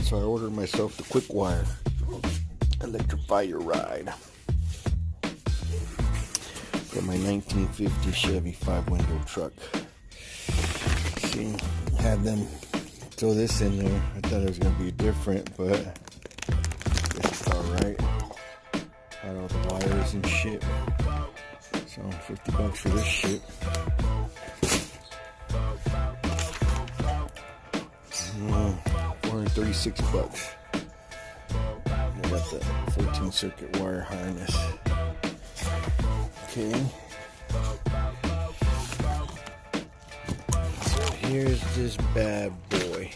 So I ordered myself the Kwik wire. Electrify your ride. For my 1950 Chevy 5-window truck. See, had them throw this in there. I thought it was going to be different, but I guess it's alright. Had all the wires and shit. So $50 for this shit. 436 bucks. I got the 14 circuit wire harness. Okay. So here's this bad boy.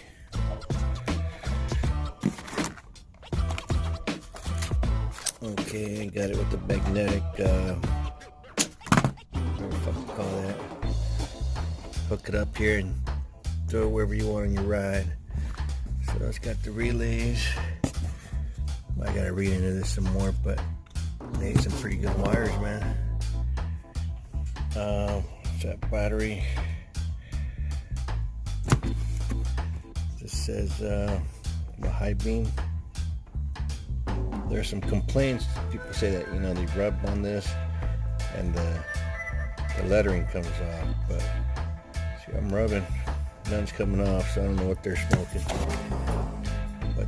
Okay, I got it with the magnetic, whatever the fuck you call that. Hook it up here and throw it wherever you want on your ride. So it's got the relays. I gotta read into this some more, but they need some pretty good wires, man. That battery. This says the high beam. There's some complaints. People say that, you know, they rub on this and the lettering comes off, but see, I'm rubbing, none's coming off, so I don't know what they're smoking. But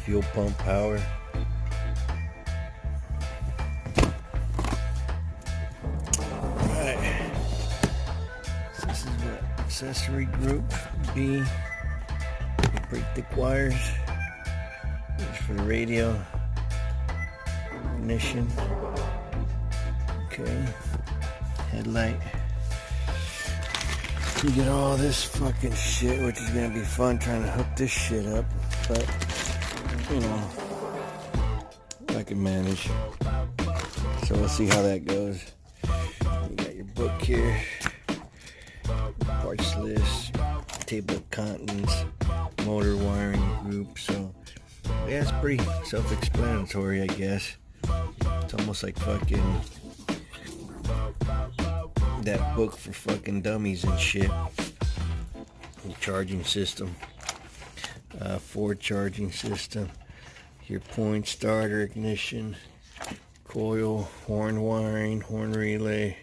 fuel pump power. Alright, so this is what accessory group B. Pretty thick wires. This is for the radio. Ignition. Okay. Headlight. You get all this fucking shit, which is gonna be fun trying to hook this shit up, but you know, I can manage. So we'll see how that goes. You got your book here, parts list, table of contents, motor wiring group. So yeah, it's pretty self-explanatory, I guess. It's almost like fucking that book for fucking dummies and shit. The charging system, Ford charging system, your point starter, ignition, coil, horn wiring, horn relay.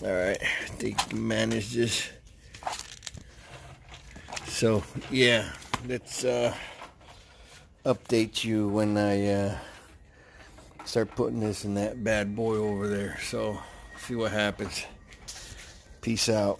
Alright, I think you can manage this. So yeah, let's update you when I start putting this in that bad boy over there. So see what happens. Peace out.